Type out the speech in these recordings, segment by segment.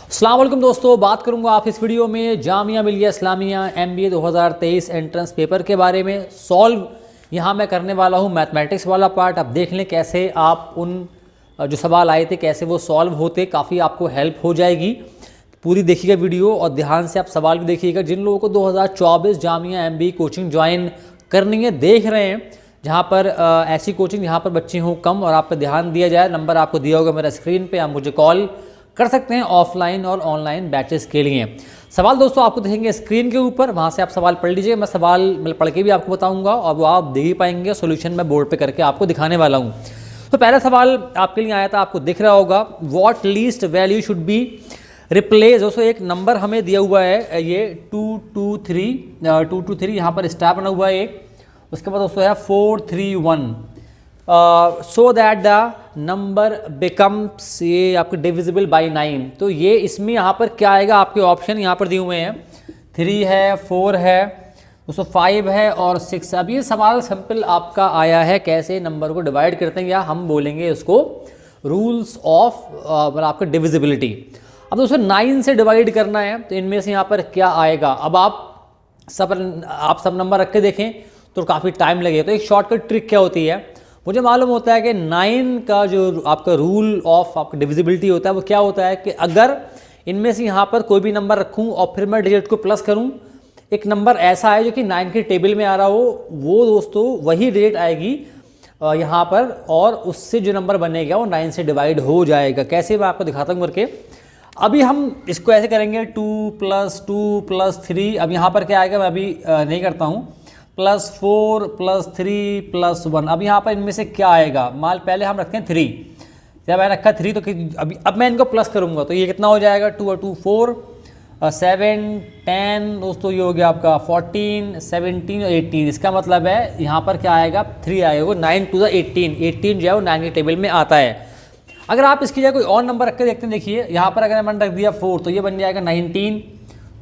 अस्सलाम वालेकुम दोस्तों, बात करूंगा आप इस वीडियो में Jamia Millia Islamia MBA 2023 entrance paper के बारे में। सॉल्व यहाँ मैं करने वाला हूँ मैथमेटिक्स वाला पार्ट। अब देख लें कैसे आप उन जो सवाल आए थे कैसे वो सॉल्व होते, काफ़ी आपको हेल्प हो जाएगी। पूरी देखिएगा वीडियो और ध्यान से आप सवाल भी देखिएगा। जिन लोगों को 2024 जामिया MBA कोचिंग ज्वाइन करनी है, देख रहे हैं जहाँ पर ऐसी कोचिंग जहाँ पर बच्चे हों कम और आप पर ध्यान दिया जाए, नंबर आपको दिया होगा मेरा स्क्रीन पे, आप मुझे कॉल कर सकते हैं ऑफलाइन और ऑनलाइन बैचेस के लिए। सवाल दोस्तों आपको देखेंगे स्क्रीन के ऊपर, वहाँ से आप सवाल पढ़ लीजिए। मैं सवाल पढ़ के भी आपको बताऊंगा और वो आप देख ही पाएंगे। सॉल्यूशन मैं बोर्ड पे करके आपको दिखाने वाला हूँ। तो पहला सवाल आपके लिए आया था, आपको दिख रहा होगा, what least value should be replace. दोस्तों एक नंबर हमें दिया हुआ है, ये 223 यहाँ पर स्टार बना हुआ है एक, उसके बाद दोस्तों है 431 so that the number becomes, ये आपके डिविजिबल बाई 9। तो ये इसमें यहाँ पर क्या आएगा, आपके ऑप्शन यहाँ पर दिए हुए हैं, 3 है, 4 है, दोस्तों 5 है और 6। अब ये सवाल सिंपल आपका आया है कैसे नंबर को डिवाइड करते हैं, या हम बोलेंगे उसको रूल्स ऑफ आपका डिविजिबिलिटी। अब दोस्तों 9 से डिवाइड करना है, तो इनमें से यहाँ पर क्या आएगा। अब आप सब नंबर रख के देखें तो काफ़ी टाइम लगेगा। तो एक शॉर्टकट ट्रिक क्या होती है, मुझे मालूम होता है कि 9 का जो आपका रूल ऑफ आपका डिविजिबिलिटी होता है वो क्या होता है कि अगर इनमें से यहाँ पर कोई भी नंबर रखूँ और फिर मैं डिजिट को प्लस करूँ, एक नंबर ऐसा है जो कि 9 के टेबल में आ रहा हो, वो दोस्तों वही डिजिट आएगी यहाँ पर, और उससे जो नंबर बनेगा वो 9 से डिवाइड हो जाएगा। कैसे मैं आपको दिखाता हूँ करके। अभी हम इसको ऐसे करेंगे 2 + 2 + 3। अब यहाँ पर क्या आएगा, मैं अभी नहीं करता हूँ, +4 + 3 + 1। अब यहाँ पर इनमें से क्या आएगा, माल पहले हम रखते हैं 3। जब मैंने रखा 3 तो अब मैं इनको प्लस करूँगा तो ये कितना हो जाएगा, 2 और 2 4, 7 10 दोस्तों, ये हो गया आपका 14 17 और 18। इसका मतलब है यहाँ पर क्या आएगा, 3 आएगा, 9 × 18। 18 जो है वो 9 के टेबल में आता है। अगर आप इसकी जगह कोई और नंबर रख के देखते हैं, देखिए यहाँ पर अगर मैंने रख दिया 4 तो ये बन जाएगा 19।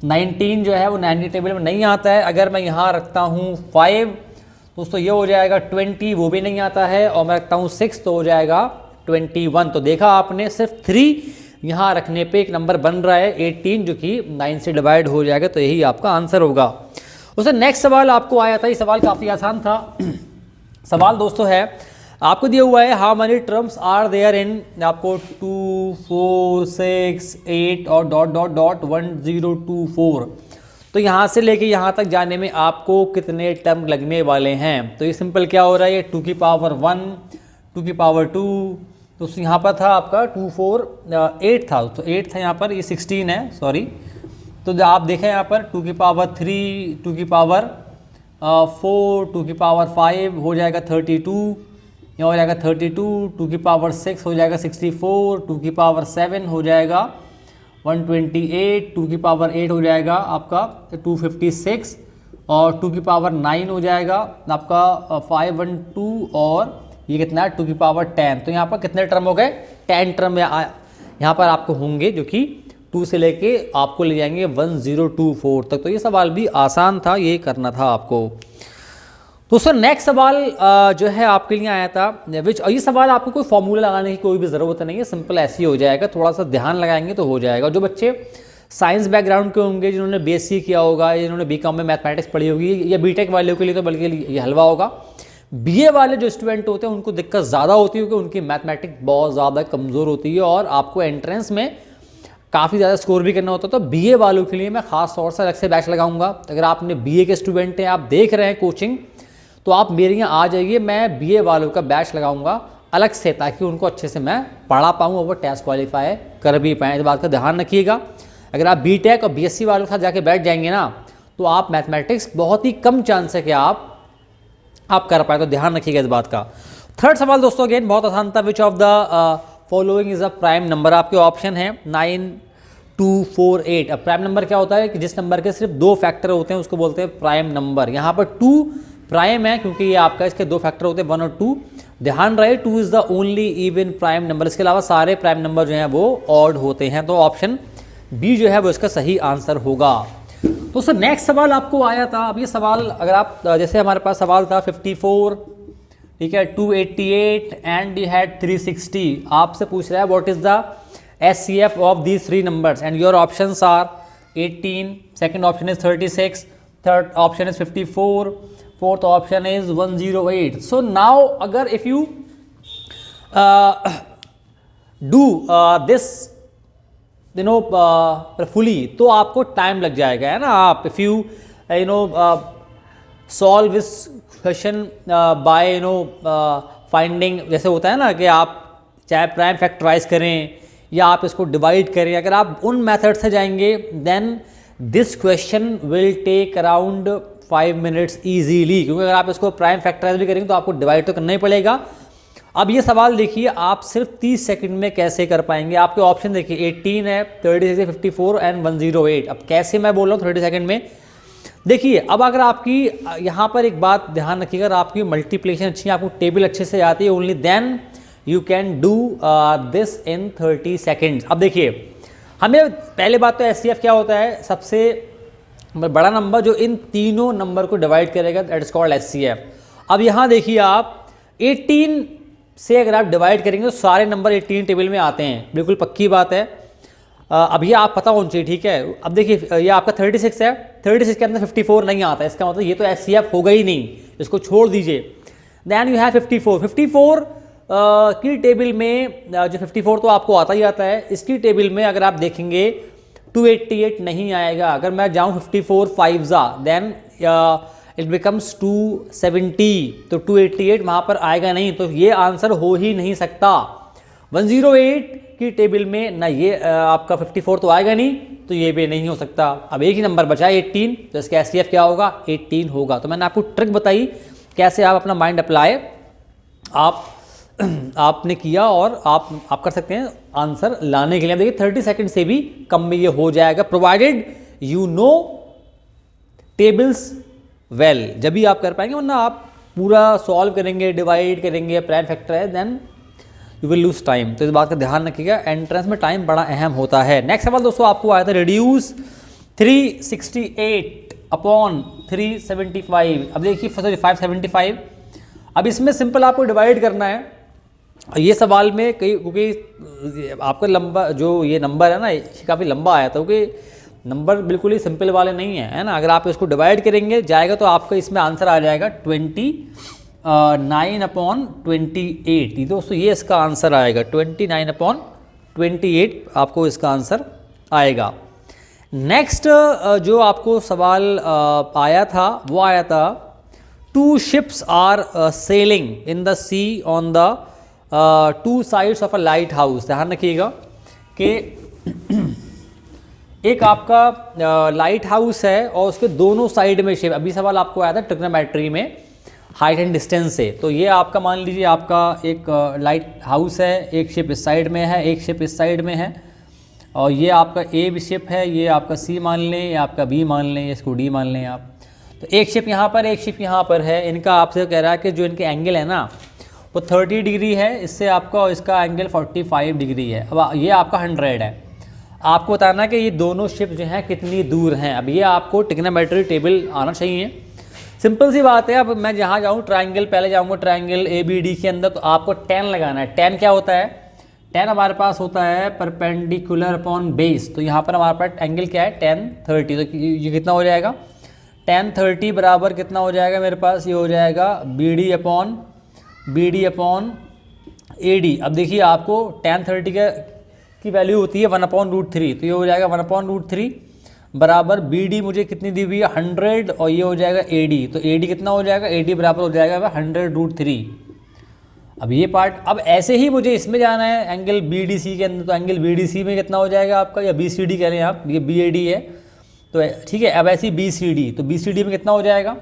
19 जो है वो 9 के टेबल में नहीं आता है। अगर मैं यहाँ रखता हूँ 5 दोस्तों ये हो जाएगा 20, वो भी नहीं आता है। और मैं रखता हूँ 6 तो हो जाएगा 21। तो देखा आपने, सिर्फ 3 यहाँ रखने पे एक नंबर बन रहा है 18, जो कि 9 से डिवाइड हो जाएगा। तो यही आपका आंसर होगा। उससे नेक्स्ट सवाल आपको आया था, ये सवाल काफ़ी आसान था। सवाल दोस्तों है, आपको दिया हुआ है how many terms are there in, आपको 2 4 6 8 और ... 1024। तो यहाँ से लेके यहाँ तक जाने में आपको कितने टर्म लगने वाले हैं। तो ये सिंपल क्या हो रहा है, ये 2 की पावर 1, 2 की पावर 2, तो यहाँ पर था आपका 2 4 8 था, तो 8 था यहाँ पर, ये 16 है, सॉरी। तो आप देखें यहाँ पर 2 की पावर 3, 2 की पावर 4, 2 की पावर 5 हो जाएगा 32, यहाँ हो जाएगा 32, 2 की पावर 6 हो जाएगा 64, 2 की पावर 7 हो जाएगा 128, 2 की पावर 8 हो जाएगा आपका 256, और 2 की पावर 9 हो जाएगा आपका 512, और ये कितना है 2 की पावर 10। तो यहाँ पर कितने टर्म हो गए, 10 टर्म यहाँ पर आपको होंगे, जो कि 2 से लेके आपको ले जाएंगे 1024 तक। तो ये सवाल भी आसान था, ये करना था आपको। दोस्तों नेक्स्ट सवाल जो है आपके लिए आया था, ये सवाल आपको कोई फॉर्मूला लगाने की कोई भी ज़रूरत नहीं है, सिंपल ऐसे ही हो जाएगा, थोड़ा सा ध्यान लगाएंगे तो हो जाएगा। जो बच्चे साइंस बैकग्राउंड के होंगे, जिन्होंने BSc किया होगा, जिन्होंने BCom में मैथमेटिक्स पढ़ी होगी, या BTech वालों के लिए तो बल्कि ये हलवा होगा। BA वाले जो स्टूडेंट होते हैं उनको दिक्कत ज़्यादा होती है, क्योंकि उनकी मैथमेटिक्स बहुत ज़्यादा कमज़ोर होती है और आपको एंट्रेंस में काफ़ी ज़्यादा स्कोर भी करना होता है। तो BA वालों के लिए मैं ख़ास तौर से अलग से बैच लगाऊंगा। अगर आपने BA के स्टूडेंट हैं, आप देख रहे हैं कोचिंग, तो आप मेरे यहाँ आ जाइए, मैं BA वालों का बैच लगाऊंगा अलग से, ताकि उनको अच्छे से मैं पढ़ा पाऊँ और वो टेस्ट क्वालिफाई कर भी पाएँ। इस बात का ध्यान रखिएगा। अगर आप BTech और BSc वालों के साथ जाके बैठ जाएंगे ना, तो आप मैथमेटिक्स बहुत ही कम चांस है कि आप कर पाए। तो ध्यान रखिएगा इस बात का। थर्ड सवाल दोस्तों अगेन बहुत आसान था, which of the following is a prime number. आपके ऑप्शन है 9 2 4 8। अब प्राइम नंबर क्या होता है कि जिस नंबर के सिर्फ 2 फैक्टर होते हैं उसको बोलते हैं प्राइम नंबर। यहाँ पर 2 प्राइम है क्योंकि ये आपका इसके 2 फैक्टर होते हैं 1 और 2। ध्यान रहे 2 is the only even prime number, इसके अलावा सारे प्राइम नंबर जो हैं वो ऑड होते हैं। तो ऑप्शन बी जो है वो इसका सही आंसर होगा। तो सर नेक्स्ट सवाल आपको आया था। अब ये सवाल अगर आप जैसे हमारे पास सवाल था 54, ठीक है, 288 एंड यू हैड 360। आपसे पूछ रहा है what is the SCF of these three numbers and your options are 18, second option is 36, third option is 54, fourth option is 108. So now agar if you do this fully तो आपको time लग जाएगा, है ना. आप if you solve this question by finding, जैसे होता है ना कि आप चाहे प्राइम फैक्टराइज करें या आप इसको डिवाइड करें, अगर आप उन मेथड से जाएंगे then this question will take around 5 minutes easily, क्योंकि अगर आप इसको प्राइम फैक्टराइज भी करेंगे तो आपको डिवाइड तो करना ही पड़ेगा. अब ये सवाल देखिए, आप सिर्फ 30 सेकंड में कैसे कर पाएंगे. आपके ऑप्शन देखिए 18 है, 36 है, 54 एंड 108. अब कैसे मैं बोल रहा हूँ 30 सेकंड में. देखिए अब अगर आपकी यहाँ पर एक बात ध्यान रखिएगा, अगर आपकी मल्टीप्लिकेशन अच्छी है, आपको टेबल अच्छे से आती है, only then you can do this in 30 seconds. अब देखिए हमें पहले बात तो SCF क्या होता है, सबसे बड़ा नंबर जो इन तीनों नंबर को डिवाइड करेगा, दैट इज कॉल्ड SCF. अब यहाँ देखिए आप 18 से अगर आप डिवाइड करेंगे तो सारे नंबर 18 टेबल में आते हैं, बिल्कुल पक्की बात है. अब ये आप पता होना चाहिए, ठीक है. अब देखिए ये आपका 36 है, 36 के अंदर 54 नहीं आता है, इसका मतलब ये तो SCF होगा ही नहीं, इसको छोड़ दीजिए. देन यू हैव 54 की टेबल में जो 54 तो आपको आता ही आता है, इसकी टेबल में अगर आप देखेंगे 288 नहीं आएगा. अगर मैं जाऊँ 54 5 देन इट बिकम्स 270, तो 288 वहाँ पर आएगा नहीं, तो ये आंसर हो ही नहीं सकता. 108 की टेबल में ना ये आपका 54 तो आएगा नहीं, तो ये भी नहीं हो सकता. अब एक ही नंबर बचा 18, तो इसका SCF क्या होगा, 18 होगा. तो मैंने आपको ट्रिक बताई कैसे आप अपना माइंड अप्लाई आपने किया और आप कर सकते हैं आंसर लाने के लिए. देखिए 30 सेकंड से भी कम में ये हो जाएगा, provided you know tables well. जब भी आप कर पाएंगे, वरना आप पूरा सॉल्व करेंगे, डिवाइड करेंगे, प्राइम फैक्टर है, then you will lose time. तो इस बात का ध्यान रखिएगा, एंट्रेंस में टाइम बड़ा अहम होता है. नेक्स्ट सवाल दोस्तों आपको आया था, रिड्यूस 368 अपॉन 375. अब देखिए सॉरी 575. अब इसमें सिंपल आपको डिवाइड करना है. ये सवाल में क्योंकि आपका लंबा जो ये नंबर है ना, ये काफ़ी लंबा आया था, क्योंकि नंबर बिल्कुल ही सिंपल वाले नहीं है ना. अगर आप इसको डिवाइड करेंगे जाएगा तो आपका इसमें आंसर आ जाएगा 29 अपॉन 28. दोस्तों ये इसका आंसर आएगा 29 अपॉन 28 आपको इसका आंसर आएगा. नेक्स्ट जो आपको सवाल आया था वो आया था, 2 ships are sailing in the sea on the 2 sides of a lighthouse. ध्यान रखिएगा कि एक आपका लाइट हाउस है और उसके दोनों साइड में शिप. अभी सवाल आपको आया था ट्रिग्नोमेट्री में हाइट एंड डिस्टेंस से. तो ये आपका मान लीजिए आपका एक लाइट हाउस है, एक शिप इस साइड में है, एक शिप इस साइड में है, और ये आपका ए भी शिप है, ये आपका सी मान लें, या आपका बी मान लें, इसको डी मान लें आप. तो एक शिप यहाँ पर, एक शिप यहाँ पर है. इनका आपसे कह रहा है कि जो इनके एंगल है ना वो 30 डिग्री है, इससे आपका और इसका एंगल 45 डिग्री है. अब ये आपका 100 है. आपको बताना है कि ये दोनों शिप जो हैं कितनी दूर हैं. अब ये आपको ट्रिग्नोमेट्री टेबल आना चाहिए. सिंपल सी बात है. अब मैं जहाँ जाऊँ ट्रायंगल, पहले जाऊँगा ट्रायंगल ABD के अंदर, तो आपको tan लगाना है. tan क्या होता है, tan हमारे पास होता है परपेंडिकुलर अपॉन बेस. तो यहाँ पर हमारे पास एंगल क्या है, tan 30. तो ये कितना हो जाएगा, tan 30 बराबर कितना हो जाएगा मेरे पास, ये हो जाएगा BD अपॉन AD. अब देखिए आपको tan 30 की वैल्यू होती है 1/√3. तो ये हो जाएगा 1/√3 बराबर BD मुझे कितनी दी हुई है 100, और ये हो जाएगा AD. तो AD कितना हो जाएगा, AD बराबर हो जाएगा 100√3. अब ये पार्ट, अब ऐसे ही मुझे इसमें जाना है एंगल BDC के अंदर. तो एंगल BDC में कितना हो जाएगा आपका, या BCD कह रहे हैं आप, ये BAD है तो ठीक है. अब ऐसी BCD, तो BCD में कितना हो जाएगा,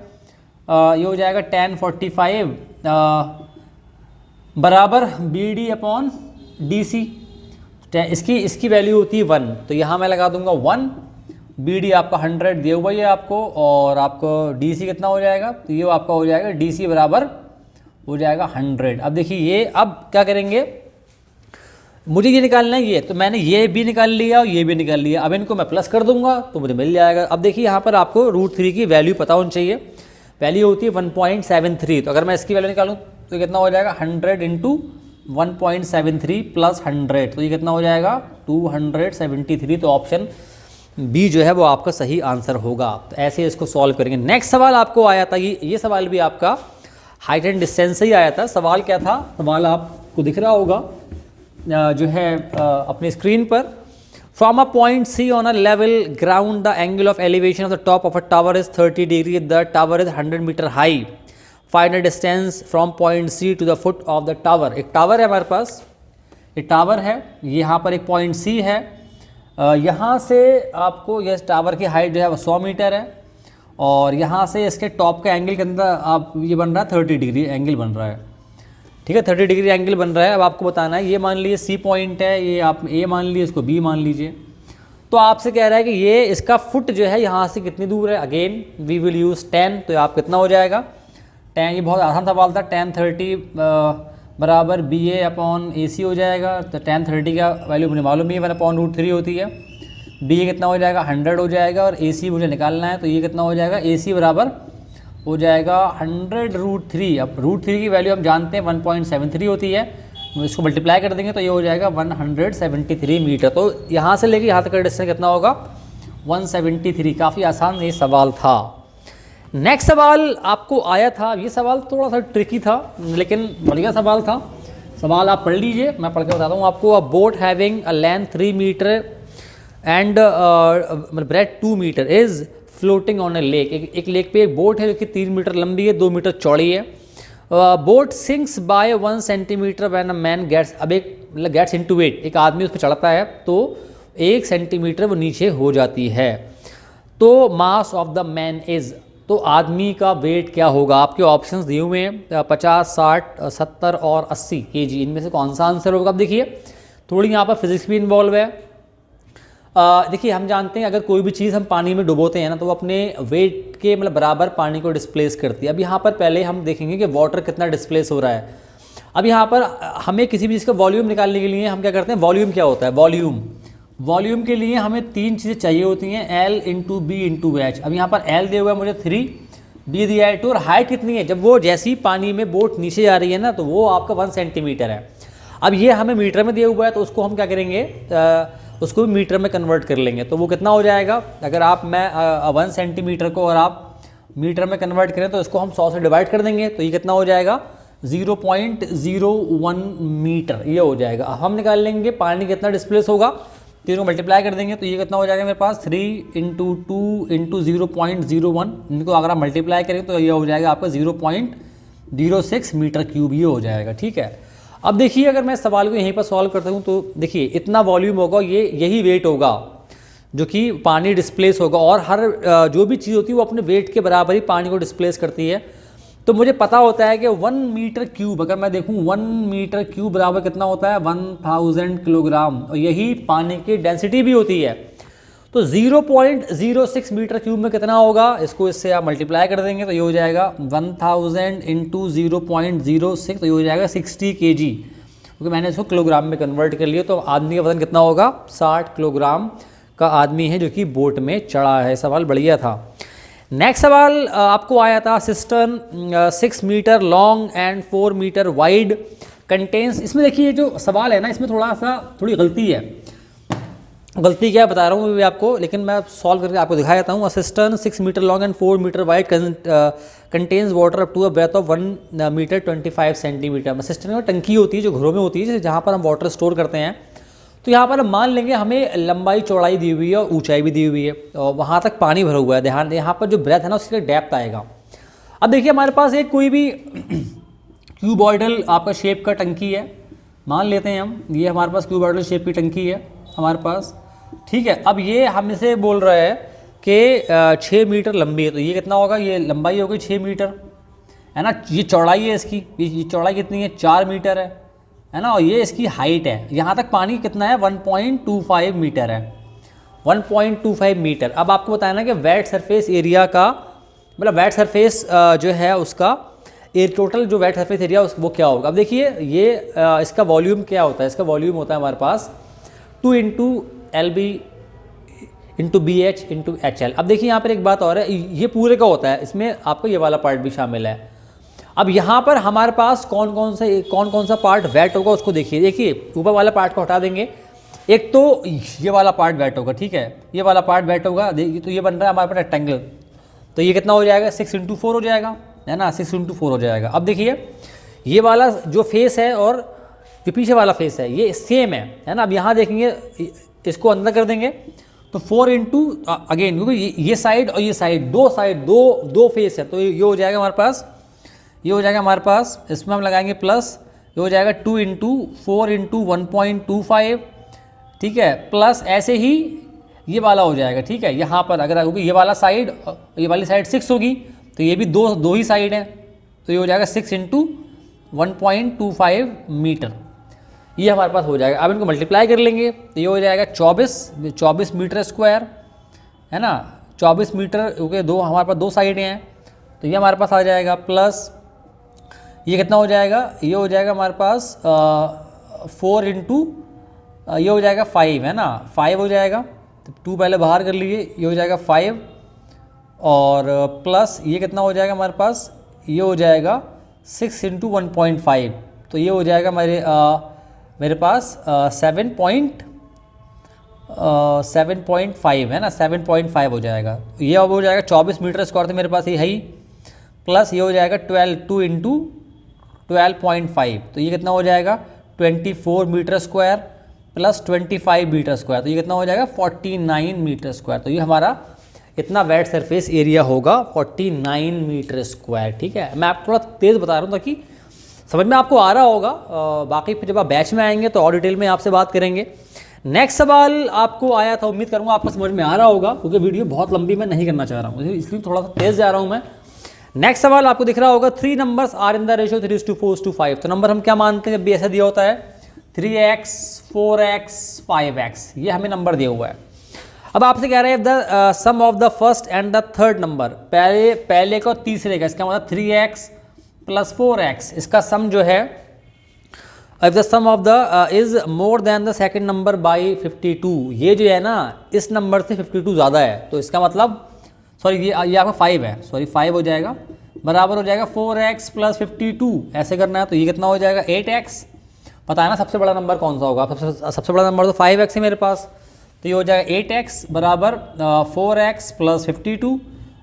ये हो जाएगा tan 45 बराबर BD अपॉन DC. इसकी वैल्यू होती है 1, तो यहाँ मैं लगा दूंगा 1. BD आपका 100 दिया हुआ है आपको, और आपको DC कितना हो जाएगा, तो ये आपका हो जाएगा DC बराबर हो जाएगा 100. अब देखिए ये, अब क्या करेंगे, मुझे ये निकालना है ये, तो मैंने ये भी निकाल लिया और ये भी निकाल लिया. अब इनको मैं प्लस कर दूंगा तो मुझे मिल जाएगा. अब देखिए यहाँ पर आपको √3 की वैल्यू पता होनी चाहिए. वैल्यू होती है 1.73. तो अगर मैं इसकी वैल्यू निकालूँ तो कितना हो जाएगा, 100 × 1.73 प्लस 100, तो ये कितना हो जाएगा 273। तो ऑप्शन बी जो है वो आपका सही आंसर होगा। तो ऐसे इसको सॉल्व करेंगे। नेक्स्ट सवाल आपको आया था, ये सवाल भी आपका हाइट एंड डिस्टेंस से ही आया था। सवाल क्या था? सवाल आपको दिख रहा होगा जो है अपनी स्क्रीन पर। From a point C on a level ground the angle of elevation of the top of a tower is 30 degree, the tower is 100 metre high, find the distance from point C to the foot of the tower. एक tower है हमारे पास, एक tower है, यहाँ पर एक point सी है, यहाँ से आपको यह टावर की हाइट जो है वो 100 मीटर है, और यहाँ से इसके टॉप के एंगल के अंदर आप ये बन रहा है 30 डिग्री एंगल बन रहा है। ठीक है, 30 डिग्री एंगल बन रहा है। अब आपको बताना है, ये मान लीजिए सी पॉइंट है, ये आप ए मान लीजिए, इसको बी मान लीजिए। तो आपसे कह रहा है कि ये इसका फुट जो है यहाँ से कितनी दूर है। अगेन वी विल यूज़ 10, तो आप कितना हो जाएगा 10। ये बहुत आसान सवाल था। 10 30 बराबर BA/AC हो जाएगा। तो 10 30 का वैल्यू मुझे मालूम ही है, 1/√3 होती है। BA कितना हो जाएगा 100 हो जाएगा, और AC मुझे निकालना है, तो ये कितना हो जाएगा AC बराबर हो जाएगा 100√3। अब √3 की वैल्यू हम जानते हैं 1.73 होती है, इसको मल्टीप्लाई कर देंगे तो ये हो जाएगा 173 मीटर। तो यहाँ से लेके यहाँ तक का डिस्टेंस कितना होगा 173। काफ़ी आसान ये सवाल था। नेक्स्ट सवाल आपको आया था, ये सवाल थोड़ा सा ट्रिकी था लेकिन बढ़िया सवाल था। सवाल आप पढ़ लीजिए, मैं पढ़ के बताता हूँ आपको। A boat having a length 3 metre and breadth 2 metre is floating on a lake. एक लेक पे एक बोट है जो कि 3 मीटर लंबी है, 2 मीटर चौड़ी है। Boat sinks by 1 centimetre when a man gets, अब एक मतलब गेट्स इनटू इट, एक आदमी उस पर चढ़ता है तो 1 सेंटीमीटर वो नीचे हो जाती है। तो mass of the man is, तो आदमी का वेट क्या होगा? आपके ऑप्शंस दिए हुए हैं 50, 60, 70 और 80 kg। इनमें से कौन सा आंसर होगा? अब देखिए थोड़ी यहाँ पर फिजिक्स भी इन्वॉल्व है। देखिए हम जानते हैं अगर कोई भी चीज़ हम पानी में डुबोते हैं ना तो वो अपने वेट के मतलब बराबर पानी को डिस्प्लेस करती है। अब यहाँ पर पहले हम देखेंगे कि वाटर कितना डिस्प्लेस हो रहा है। अब यहाँ पर हमें किसी भी चीज़ का वॉल्यूम निकालने के लिए हम क्या करते हैं, वॉल्यूम क्या होता है, वॉल्यूम के लिए हमें 3 चीज़ें चाहिए होती हैं, L into B into H. अब यहाँ पर L दिया हुआ है मुझे 3, B दिया है 2, और हाइट कितनी है? जब वो जैसी पानी में बोट नीचे जा रही है ना तो वो आपका 1 सेंटीमीटर है। अब ये हमें मीटर में दिया हुआ है तो उसको हम क्या करेंगे, उसको भी मीटर में कन्वर्ट कर लेंगे। तो वो कितना हो जाएगा, अगर मैं 1 सेंटीमीटर को और आप मीटर में कन्वर्ट करें तो इसको हम 100 से डिवाइड कर देंगे, तो ये कितना हो जाएगा 0.01 मीटर ये हो जाएगा। अब हम निकाल लेंगे पानी कितना डिस्प्लेस होगा, तीनों मल्टीप्लाई कर देंगे तो ये कितना हो जाएगा मेरे पास 3 इंटू 2 इंटू 0.01। इनको अगर आप मल्टीप्लाई करें तो ये हो जाएगा आपका 0.06 मीटर क्यूब ये हो जाएगा। ठीक है, अब देखिए अगर मैं सवाल को यहीं पर सॉल्व करता हूँ तो देखिए इतना वॉल्यूम होगा, यही वेट होगा जो कि पानी डिस्प्लेस होगा, और हर जो भी चीज़ होती है वो अपने वेट के बराबर ही पानी को डिस्प्लेस करती है। तो मुझे पता होता है कि 1 मीटर क्यूब, अगर मैं देखूं 1 मीटर क्यूब बराबर कितना होता है 1000 किलोग्राम, और यही पानी की डेंसिटी भी होती है। तो 0.06 मीटर क्यूब में कितना होगा, इसको इससे आप मल्टीप्लाई कर देंगे तो ये हो जाएगा 1000 इंटू 0.06, तो ये हो जाएगा 60 kg, क्योंकि मैंने इसको किलोग्राम में कन्वर्ट कर लिया। तो आदमी का वजन कितना होगा 60 किलोग्राम का आदमी है जो कि बोट में चढ़ा है। सवाल बढ़िया था। नेक्स्ट सवाल आपको आया था, cistern 6 metre long and 4 metre wide contains. इसमें देखिए जो सवाल है ना इसमें थोड़ी गलती है। गलती क्या बता रहा हूँ मैं आपको, लेकिन मैं सॉल्व करके आपको दिखा देता हूँ। Cistern 6 metre long and 4 metre wide contains water up to a breadth of 1 metre 25 centimetre. Cistern में टंकी होती है जो घरों में होती है जहाँ पर हम वाटर स्टोर करते हैं। तो यहाँ पर हम मान लेंगे हमें लंबाई चौड़ाई दी हुई है और ऊंचाई भी दी हुई है, और वहाँ तक पानी भरा हुआ है। ध्यान दें यहाँ पर जो ब्रेथ है ना उसका डेप्थ आएगा। अब देखिए हमारे पास एक कोई भी क्यूबॉइडल आपका शेप का टंकी है, मान लेते हैं हम, ये हमारे पास क्यूबॉइडल शेप की टंकी है हमारे पास। ठीक है, अब ये हमसे बोल रहा है कि 6 मीटर लंबी है, तो ये कितना होगा, ये लंबाई होगी 6 मीटर है ना। ये चौड़ाई है इसकी, ये चौड़ाई कितनी है 4 मीटर है ना, और ये इसकी हाइट है। यहाँ तक पानी कितना है 1.25 मीटर है, 1.25 मीटर। अब आपको बताया ना कि वेट सरफेस एरिया का मतलब वेट सरफेस जो है उसका टोटल जो वेट सरफेस एरिया वो क्या होगा। अब देखिए ये इसका वॉल्यूम क्या होता है, इसका वॉल्यूम होता है हमारे पास 2 into LB into BH into HL। अब देखिए यहाँ पर एक बात और है, ये पूरे का होता है, इसमें आपका ये वाला पार्ट भी शामिल है। अब यहाँ पर हमारे पास कौन कौन सा पार्ट वेट होगा उसको देखिए ऊपर वाला पार्ट को हटा देंगे। एक तो ये वाला पार्ट वेट होगा, ठीक है, ये वाला पार्ट वेट होगा। तो ये बन रहा है हमारे पास रेक्टेंगल, तो ये कितना हो जाएगा 6 × 4 हो जाएगा, है ना, 6 × 4 हो जाएगा। अब देखिए ये वाला जो फेस है और जो पीछे वाला फेस है ये सेम है ना। अब यहाँ देखेंगे इसको अंदर कर देंगे तो 4 × अगेन, क्योंकि ये साइड और ये साइड दो फेस है, तो ये हो जाएगा हमारे पास, ये हो जाएगा हमारे पास, इसमें हम लगाएंगे प्लस, ये हो जाएगा 2 × 4 × 1.25, ठीक है, प्लस ऐसे ही ये वाला हो जाएगा, ठीक है। यहाँ पर अगर होगी ये वाला साइड, ये वाली साइड 6 होगी, तो ये भी दो ही साइड है, तो ये हो जाएगा 6 × 1.25 मीटर, ये हमारे पास हो जाएगा। अब इनको मल्टीप्लाई कर लेंगे तो ये हो जाएगा 24 मीटर स्क्वायर, है ना, 24 मीटर, क्योंकि हमारे पास दो साइडें हैं, तो ये हमारे पास आ जाएगा, प्लस ये कितना हो जाएगा, ये हो जाएगा हमारे पास 4 × ये हो जाएगा 5, है ना, 5 हो जाएगा, तो 2 पहले बाहर कर लीजिए, ये हो जाएगा 5, और प्लस ये कितना हो जाएगा हमारे पास, ये हो जाएगा 6 × 1.5, तो ये हो जाएगा मेरे पास 7.5, है ना, 7.5 हो जाएगा। ये अब हो जाएगा 24 मीटर स्क्वायर, तो मेरे पास ये है ही, प्लस ये हो जाएगा 2 × 12.5, तो ये कितना हो जाएगा 24 metre square plus 25 metre square, तो ये कितना हो जाएगा 49 मीटर स्क्वायर। तो ये हमारा इतना वेट सरफेस एरिया होगा 49 मीटर स्क्वायर, ठीक है। मैं आपको थोड़ा तेज़ बता रहा हूँ ताकि समझ में आपको आ रहा होगा, बाकी फिर जब आप बैच में आएंगे तो और डिटेल में आपसे बात करेंगे। नेक्स्ट सवाल आपको आया था, उम्मीद करूँगा आपको समझ में आ रहा होगा, क्योंकि वीडियो बहुत लंबी मैं नहीं करना चाह रहा हूँ, इसलिए थोड़ा सा तेज़ जा रहा हूँ मैं। नेक्स्ट सवाल आपको दिख रहा होगा 3 numbers are in the ratio 3:4:5। तो नंबर हम क्या मानते हैं जब भी ऐसा दिया होता है, 3x 4x 5x, ये हमें नंबर दिया हुआ है। अब आपसे कह रहे हैं the sum of the first and the third number, पहले का और तीसरे का, इसका मतलब 3x + 4x, इसका सम जो है, if the sum of the is more than the second number by 52, ये जो है ना इस नंबर से 52 ज़्यादा है, तो इसका मतलब सॉरी ये आपका 5 है, सॉरी 5 हो जाएगा, बराबर हो जाएगा 4x + 52, ऐसे करना है। तो ये कितना हो जाएगा 8x, पता है ना सबसे बड़ा नंबर कौन सा होगा, सबसे बड़ा नंबर तो 5x है मेरे पास, तो ये हो जाएगा 8x बराबर 4x + 52।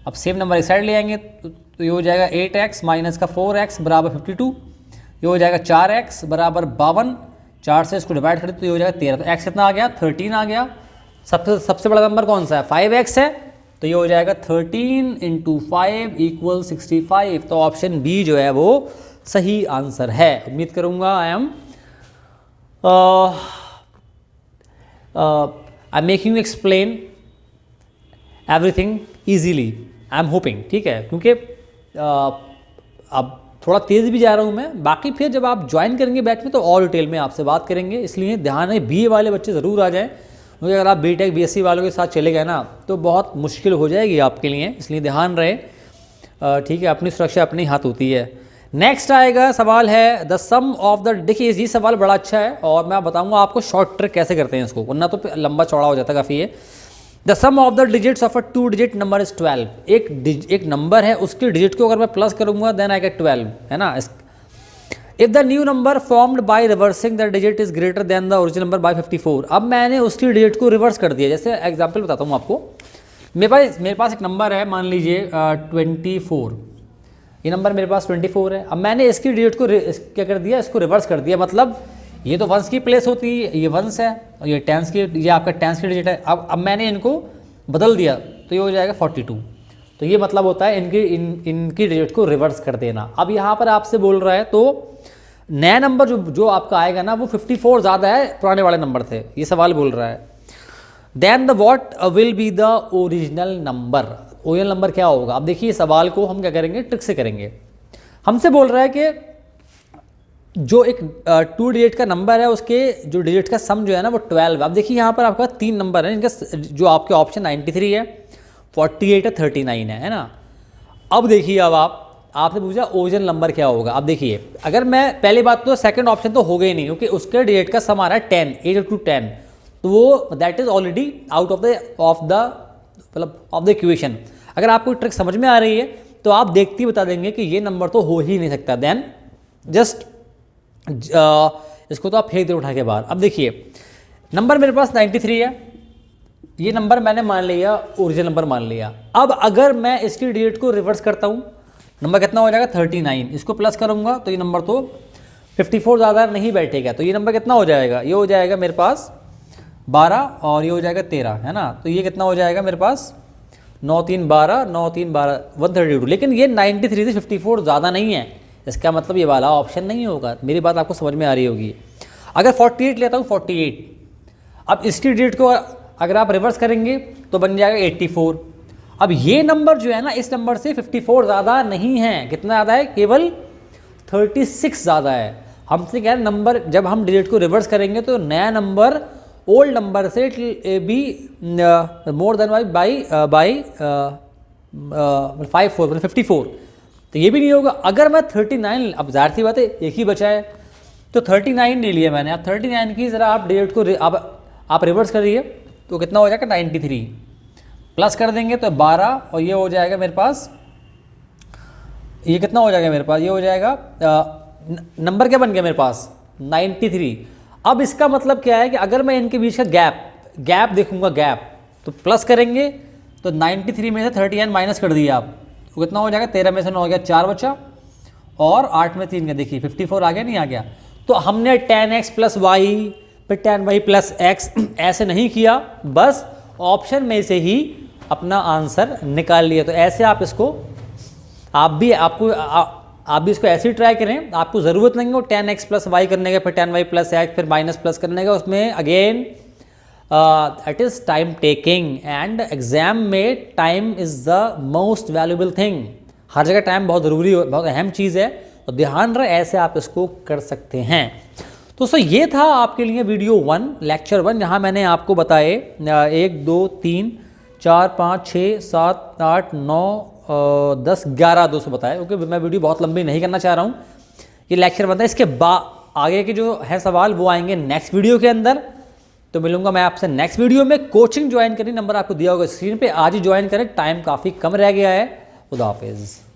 अब सेम नंबर इस साइड ले आएंगे तो ये हो जाएगा 8x माइनस का 4x बराबर 52, ये हो जाएगा 4x बराबर 52, 4 से इसको डिवाइड करें तो ये हो जाएगा 13, तो x कितना आ गया 13 आ गया। सबसे बड़ा नंबर कौन सा है 5x है, तो ये हो जाएगा 13 × 5 = 65, तो ऑप्शन बी जो है वो सही आंसर है। उम्मीद करूँगा I am making you explain everything easily, I am hoping, ठीक है, क्योंकि अब थोड़ा तेज़ भी जा रहा हूँ मैं, बाकी फिर जब आप ज्वाइन करेंगे बैच में तो और डिटेल में आपसे बात करेंगे, इसलिए ध्यान है BA वाले बच्चे ज़रूर आ जाएं, क्योंकि अगर आप BTech BSc वालों के साथ चले गए ना तो बहुत मुश्किल हो जाएगी आपके लिए, इसलिए ध्यान रहे, ठीक है, अपनी सुरक्षा अपने हाथ होती है। नेक्स्ट आएगा सवाल है द सम ऑफ द, देखिए ये सवाल बड़ा अच्छा है और मैं बताऊंगा आपको शॉर्ट ट्रिक कैसे करते हैं इसको, वरना तो लंबा चौड़ा हो जाता काफ़ी है। The sum of the digits of a 2 digit number is 12, एक नंबर है उसके डिजिट को अगर मैं प्लस करूंगा देन आई गेट 12, है ना। If the new number formed by reversing the digit is greater than the original number by 54, अब मैंने उसकी डिजिट को रिवर्स कर दिया। जैसे एग्जाम्पल बताता हूँ आपको, मेरे पास एक नंबर है, मान लीजिए 24, ये नंबर मेरे पास 24 है। अब मैंने इसकी डिजिट को क्या कर दिया, इसको रिवर्स कर दिया, मतलब ये तो वंस की प्लेस होती है, ये वंस है और ये टेंस की, ये आपका टेंस की डिजिट है। अब मैंने इनको बदल दिया तो ये हो जाएगा 42, तो ये मतलब होता है इनकी डिजिट को रिवर्स कर देना। अब यहाँ पर आपसे बोल रहा है तो नया नंबर जो आपका आएगा ना वो 54 ज़्यादा है पुराने वाले नंबर थे, ये सवाल बोल रहा है। Then the what will be the original number, original number क्या होगा। अब देखिए सवाल को हम क्या करेंगे, ट्रिक से करेंगे। हमसे बोल रहा है कि जो एक 2 डिजिट का नंबर है उसके जो डिजिट का सम जो है ना वो 12। अब देखिए यहाँ पर आपके पास 3 नंबर हैं, इनका जो आपके ऑप्शन 93 है, 48 है, 39 है ना। अब देखिए अब आपसे पूछा ओरिजिनल नंबर क्या होगा। अब देखिए अगर मैं पहली बात तो सेकंड ऑप्शन तो हो गई नहीं, क्योंकि उसके डिजिट का सम आ रहा है 10, 8 × 10, तो वो that is already out of the equation. अगर आपको ट्रिक समझ में आ रही है तो आप देखते ही बता देंगे कि ये नंबर तो हो ही नहीं सकता। देन जस्ट इसको तो आप फेंक दे उठा के बाहर। अब देखिए नंबर मेरे पास 93 है, ये नंबर मैंने मान लिया ओरिजिनल नंबर मान लिया। अब अगर मैं इसकी डिजिट को रिवर्स करता हूँ, नंबर कितना हो जाएगा 39, इसको प्लस करूँगा तो ये नंबर तो 54 ज़्यादा नहीं बैठेगा, तो ये नंबर कितना हो जाएगा, ये हो जाएगा मेरे पास 12 और ये हो जाएगा 13, है ना। तो ये कितना हो जाएगा मेरे पास 9 3 12 9 3 12 132। लेकिन ये 93 से 54 ज़्यादा नहीं है, इसका मतलब ये वाला ऑप्शन नहीं होगा। मेरी बात आपको समझ में आ रही होगी। अगर 48 लेता हूँ 48, अब इसकी डिजिट को अगर आप रिवर्स करेंगे तो बन जाएगा 84। अब ये नंबर जो है ना इस नंबर से 54 ज़्यादा नहीं है, कितना ज़्यादा है, केवल 36 ज़्यादा है। हमसे क्या है, नंबर जब हम डिजिट को रिवर्स करेंगे तो नया नंबर ओल्ड नंबर से बी मोर देन बाई 54 मतलब 54, तो ये भी नहीं होगा। अगर मैं 39, अब ज़ाहिर सी बात है एक ही बचा है तो 39 ले लिया मैंने। अब 39 की ज़रा आप डिजिट को आप रिवर्स करिए तो कितना हो जाएगा 93, प्लस कर देंगे तो 12 और ये हो जाएगा मेरे पास, ये कितना हो जाएगा मेरे पास, ये हो जाएगा नंबर क्या बन गया मेरे पास 93। अब इसका मतलब क्या है कि अगर मैं इनके बीच का गैप देखूंगा गैप, तो प्लस करेंगे तो 93 में से 39 माइनस कर दिया आप, तो कितना हो जाएगा 13 में से 9 हो गया 4 बचा और 8 में 3 का, देखिए 54 आ गया नहीं आ गया। तो हमने 10x प्लस वाई फिर 10y प्लस एक्स ऐसे नहीं किया, बस ऑप्शन में से ही अपना आंसर निकाल लिया। तो ऐसे आप इसको आप भी इसको ऐसे ही ट्राई करें। आपको ज़रूरत नहीं हो 10x प्लस वाई करने का, फिर 10y प्लस एक्स, फिर माइनस प्लस करने का। उसमें again it is time taking and exam में time is the most valuable thing. हर जगह टाइम बहुत ज़रूरी हो, बहुत अहम चीज़ है, और ध्यान रहे ऐसे आप इसको कर सकते हैं। तो दोस्तों ये था आपके लिए वीडियो 1 लेक्चर 1, जहाँ मैंने आपको बताए 1 2 3 4 5 6 7 8 9 10 11 200 बताए। ओके, मैं वीडियो बहुत लंबी नहीं करना चाह रहा हूँ, ये लेक्चर बनता है। इसके आगे के जो है सवाल वो आएंगे नेक्स्ट वीडियो के अंदर। तो मिलूंगा मैं आपसे नेक्स्ट वीडियो में। कोचिंग ज्वाइन करनी, नंबर आपको दिया होगा स्क्रीन पे, आज ही ज्वाइन करें, टाइम काफ़ी कम रह गया है। खुदा हाफिज़।